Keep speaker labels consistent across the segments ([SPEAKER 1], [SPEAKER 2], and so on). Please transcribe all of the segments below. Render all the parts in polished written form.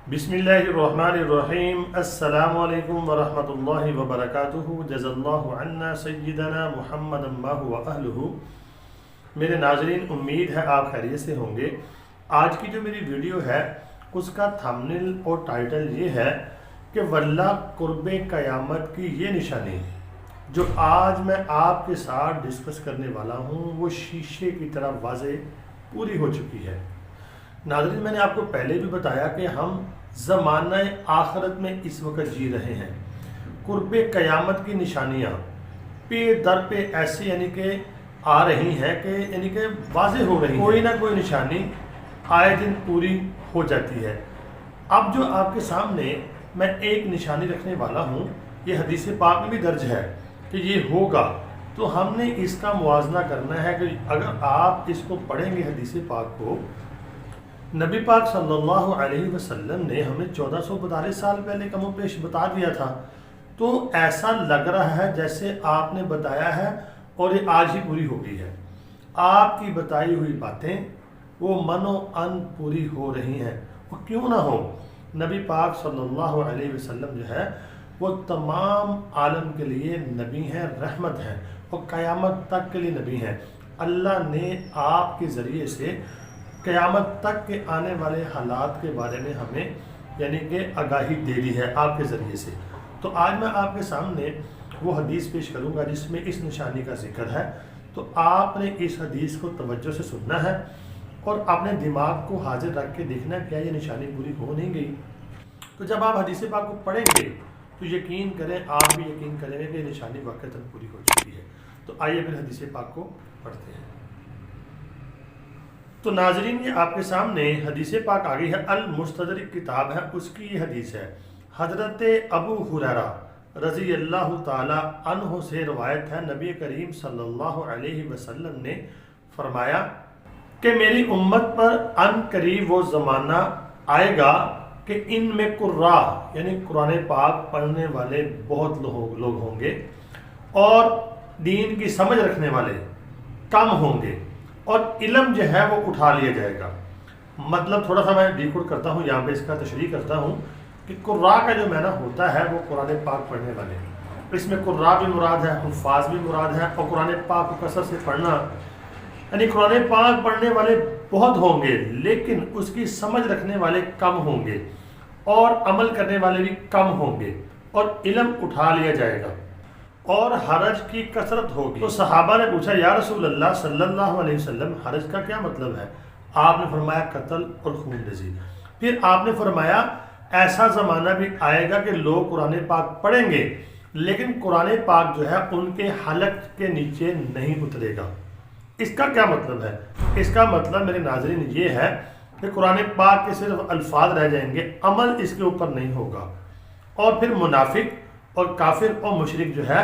[SPEAKER 1] बिस्मिल्लाहिर्रहमानिर्रहीम। अस्सलामु अलैकुम वरहमतुल्लाहि वबरकातुहू। जज़ल्लाहु अन्ना सय्यदना मुहम्मदन मा हुवा अहलुहू। मेरे नाज़रीन, उम्मीद है आप खैरियत से होंगे। आज की जो मेरी वीडियो है उसका थंबनेल और टाइटल ये है कि वल्लाह कुर्बे क़यामत की ये निशानी जो आज मैं आपके साथ डिस्कस करने वाला हूँ वो शीशे की तरह वाज़े पूरी हो चुकी है। नाज़रीन, मैंने आपको पहले भी बताया कि हम ज़माना आखिरत में इस वक्त जी रहे हैं। कुर्बे क़यामत की निशानियाँ पे दर पे ऐसे यानी कि आ रही हैं कि यानी कि वाज़े हो रही, कोई ना कोई निशानी आए दिन पूरी हो जाती है। अब जो आपके सामने मैं एक निशानी रखने वाला हूँ, ये हदीस पाक में भी दर्ज है कि ये होगा, तो हमने इसका मुआजना करना है कि अगर आप इसको पढ़ेंगे हदीस पाक को, नबी पाक सल्लल्लाहु अलैहि वसल्लम ने हमें 1442 साल पहले कमो पेश बता दिया था, तो ऐसा लग रहा है जैसे आपने बताया है और ये आज ही पूरी हो गई है। आपकी बताई हुई बातें वो मनो अन पूरी हो रही हैं। वो क्यों ना हो, नबी पाक सल्लल्लाहु अलैहि वसल्लम जो है वो तमाम आलम के लिए नबी हैं, रहमत हैं और क़यामत तक के लिए नबी हैं। अल्लाह ने आपके ज़रिए से क़यामत तक के आने वाले हालात के बारे में हमें यानी कि आगाही दे दी है आपके ज़रिए से। तो आज मैं आपके सामने वो हदीस पेश करूँगा जिसमें इस निशानी का जिक्र है। तो आपने इस हदीस को तवज्जो से सुनना है और अपने दिमाग को हाजिर रख के देखना क्या ये निशानी पूरी हो नहीं गई। तो जब आप हदीस पाक को पढ़ेंगे तो यकीन करें, आप भी यकीन करेंगे कि निशानी वाक़ईतन पूरी हो चुकी है। तो आइए फिर हदीस पाक को पढ़ते हैं। तो नाजरीन, ये आपके सामने हदीस पाक आ गई है। अल मुस्तदरिक किताब है, उसकी ये हदीस है। हज़रत अबू हुरैरा रज़ी अल्लाह ताला अन्हु से रवायत है, नबी करीम सल्लल्लाहु अलैहि वसल्लम ने फरमाया कि मेरी उम्मत पर अन करीब वो ज़माना आएगा कि इनमें कुर्रा यानी कुरान पाक पढ़ने वाले बहुत लोग होंगे और दीन की समझ रखने वाले कम होंगे और इल्म जो है वो उठा लिया जाएगा। मतलब थोड़ा सा मैं डिकोड करता हूँ, यहाँ पे इसका तशरीह करता हूँ कि कुर्रा का जो माना होता है वो कुरान पाक पढ़ने वाले। इसमें कुर्रा भी मुराद है, हुफ़ाज़ भी मुराद है और कुरान पाक को कसरत से पढ़ना यानी कुरान पाक पढ़ने वाले बहुत होंगे लेकिन उसकी समझ रखने वाले कम होंगे और अमल करने वाले भी कम होंगे और इल्म उठा लिया जाएगा और हरज की कसरत होगी। तो सहाबा ने पूछा, या रसूल अल्लाह सल्लल्लाहु अलैहि वसल्लम, हरज का क्या मतलब है? आपने फरमाया कत्ल और खूनरेज़ी। फिर आपने फरमाया ऐसा ज़माना भी आएगा कि लोग कुरान पाक पढ़ेंगे लेकिन कुरान पाक जो है उनके हलक के नीचे नहीं उतरेगा। इसका क्या मतलब है? इसका मतलब मेरे नाज़रीन ये है कि कुरान पाक के सिर्फ अल्फाज रह जाएंगे, अमल इसके ऊपर नहीं होगा। और फिर मुनाफिक और काफिर और मुशरिक जो है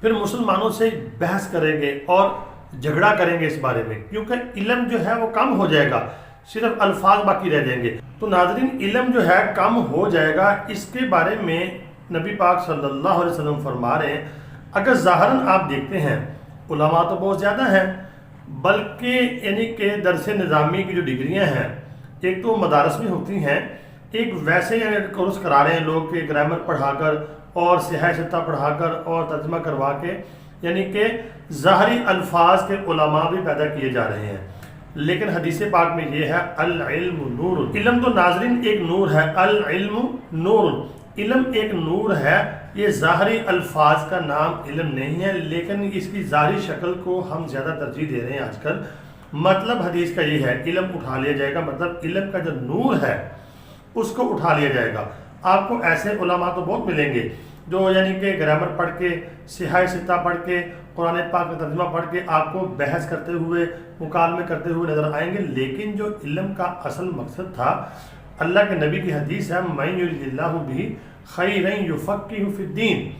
[SPEAKER 1] फिर मुसलमानों से बहस करेंगे और झगड़ा करेंगे इस बारे में, क्योंकि इल्म जो है वो कम हो जाएगा, सिर्फ अल्फाज बाकी रह जाएंगे। तो नाज़रीन, इल्म जो है कम हो जाएगा, इसके बारे में नबी पाक सल्लल्लाहु अलैहि वसल्लम फरमा रहे हैं। अगर ज़ाहिरन आप देखते हैं उलमा तो बहुत ज़्यादा हैं, बल्कि यानी कि दरस निज़ामी की जो डिग्रियाँ हैं, एक तो मदारस में होती हैं, एक वैसे कोर्स करा रहे हैं लोग कि ग्रामर पढ़ाकर और सिहाह सित्ता पढ़ाकर और तर्जमा करवा के यानी कि ज़ाहरी अल्फाज के उलमा भी पैदा किए जा रहे हैं। लेकिन हदीस पाक में ये है अल इल्म नूर। इल्म तो नाज़रीन एक नूर है, अल इल्म नूर, इल्म एक नूर है। ये ज़ाहरी अल्फाज का नाम इल्म नहीं है लेकिन इसकी ज़ाहरी शक्ल को हम ज़्यादा तरजीह दे रहे हैं आजकल। मतलब हदीस का ये है इल्म उठा लिया जाएगा, मतलब इल्म का जो नूर है उसको उठा लिया जाएगा। आपको ऐसे उलमा तो बहुत मिलेंगे जो यानी कि ग्रामर पढ़ के, सिहाह सित्ता पढ़ के, कुरान पाक का तर्जुमा पढ़ के आपको बहस करते हुए, मुकालमे करते हुए नज़र आएंगे। लेकिन जो इल्म का असल मकसद था, अल्लाह के नबी की हदीस है, मैं युरिदिल्लाहु बिही खैरन युफ़क़्क़िहु फ़िद्दीन।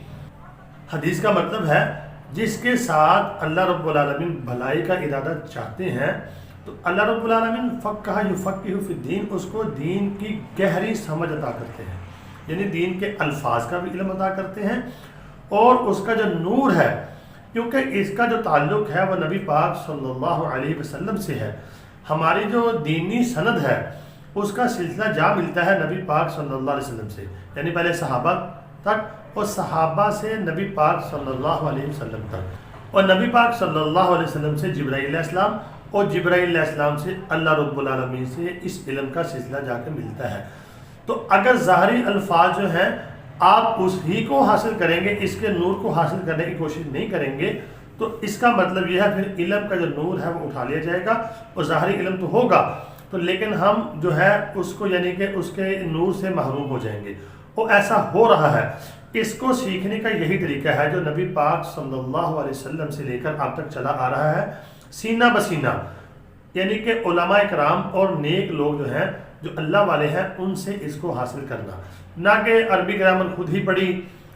[SPEAKER 1] हदीस का मतलब है जिसके साथ अल्लाह रब्बुल आलमीन भलाई का इरादा चाहते हैं तो अल्लाह रब्बुल आलमीन फ़क़्क़ह युफ़क़्क़िहु फ़िद्दीन, उसको दीन की गहरी समझ अता करते हैं, यानी दीन के अल्फाज का भी इल्म अता करते हैं और उसका जो नूर है, क्योंकि इसका जो ताल्लुक़ है वह नबी पाक सल्लल्लाहु अलैहि वसल्लम से है। हमारी जो दीनी सनद है اس کا سلسلہ جا ملتا ہے نبی پاک صلی اللہ علیہ وسلم سے، یعنی پہلے صحابہ تک اور صحابہ سے نبی پاک صلی اللہ علیہ وسلم تک، اور نبی پاک صلی اللہ علیہ وسلم سے جبرائیل علیہ السلام، اور جبرائیل علیہ السلام سے اللہ رب العالمین سے اس علم کا سلسلہ جا کے ملتا ہے۔ تو اگر ظاہری الفاظ جو ہیں آپ اس ہی کو حاصل کریں گے، اس کے نور کو حاصل کرنے کی کوشش نہیں کریں گے، تو اس کا مطلب یہ ہے پھر علم کا جو نور ہے وہ اٹھا لیا جائے گا، اور ظاہری علم تو ہوگا تو لیکن ہم جو ہے اس کو یعنی کہ اس کے نور سے محروم ہو جائیں گے، اور ایسا ہو رہا ہے۔ اس کو سیکھنے کا یہی طریقہ ہے جو نبی پاک صلی اللہ علیہ وسلم سے لے کر اب تک چلا آ رہا ہے، سینہ بسینہ، یعنی کہ علماء کرام اور نیک لوگ جو ہیں جو اللہ والے ہیں ان سے اس کو حاصل کرنا، نہ کہ عربی گرامر خود ہی پڑھی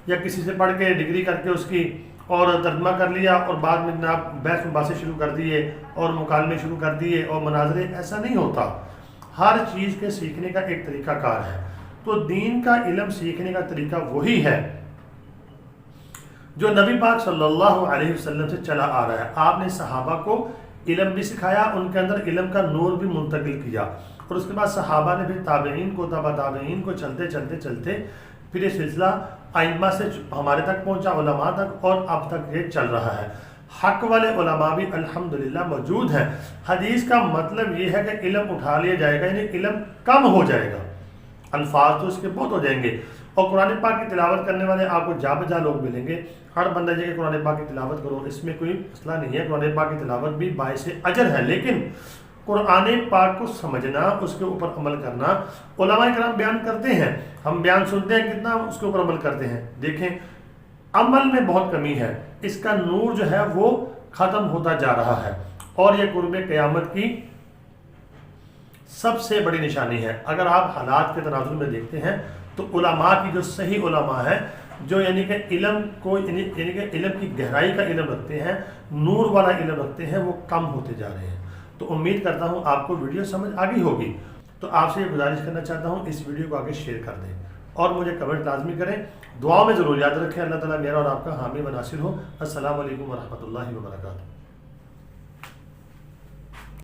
[SPEAKER 1] یا کسی سے پڑھ کے ڈگری کر کے اس کی اور ترجمہ کر لیا اور بعد میں جناب بحث مباحثے شروع کر دیے اور مکالمے شروع کر دیے اور مناظرے، ایسا نہیں ہوتا۔ ہر چیز کے سیکھنے کا ایک طریقہ کار ہے، تو دین کا علم سیکھنے کا طریقہ وہی ہے جو نبی پاک صلی اللہ علیہ وسلم سے چلا آ رہا ہے۔ آپ نے صحابہ کو علم بھی سکھایا، ان کے اندر علم کا نور بھی منتقل کیا، اور اس کے بعد صحابہ نے پھر تابعین کو، تبع تابعین کو، چلتے چلتے چلتے پھر یہ سلسلہ ائمہ سے ہمارے تک پہنچا، علماء تک، اور اب تک یہ چل رہا ہے۔ حق والے علماء بھی الحمدللہ موجود ہیں۔ حدیث کا مطلب یہ ہے کہ علم اٹھا لیا جائے گا، یعنی علم کم ہو جائے گا، الفاظ تو اس کے بہت ہو جائیں گے، اور قرآن پاک کی تلاوت کرنے والے آپ کو جا بجا لوگ ملیں گے۔ ہر بندہ یہ کہ قرآن پاک کی تلاوت کرو، اس میں کوئی مسئلہ نہیں ہے، قرآن پاک کی تلاوت بھی باعث اجر ہے، لیکن قرآن پاک کو سمجھنا، اس کے اوپر عمل کرنا، علماء کرام بیان کرتے ہیں، ہم بیان سنتے ہیں، کتنا اس کے اوپر عمل کرتے ہیں؟ دیکھیں عمل میں بہت کمی ہے، اس کا نور جو ہے وہ ختم ہوتا جا رہا ہے، اور یہ قرب قیامت کی سب سے بڑی نشانی ہے۔ اگر آپ حالات کے تناظر میں دیکھتے ہیں تو علماء کی جو صحیح علماء ہیں، جو یعنی کہ علم کو یعنی کہ علم کی گہرائی کا علم رکھتے ہیں، نور والا علم رکھتے ہیں، وہ کم ہوتے جا رہے ہیں۔ تو امید کرتا ہوں آپ کو ویڈیو سمجھ آ گئی ہوگی، تو آپ سے یہ گزارش کرنا چاہتا ہوں اس ویڈیو کو آگے شیئر کر دیں اور مجھے کمنٹ لازمی کریں، دعاؤں میں ضرور یاد رکھیں۔ اللہ تعالیٰ میرا اور آپ کا حامی و ناصر ہو۔ السلام علیکم ورحمۃ اللہ وبرکاتہ۔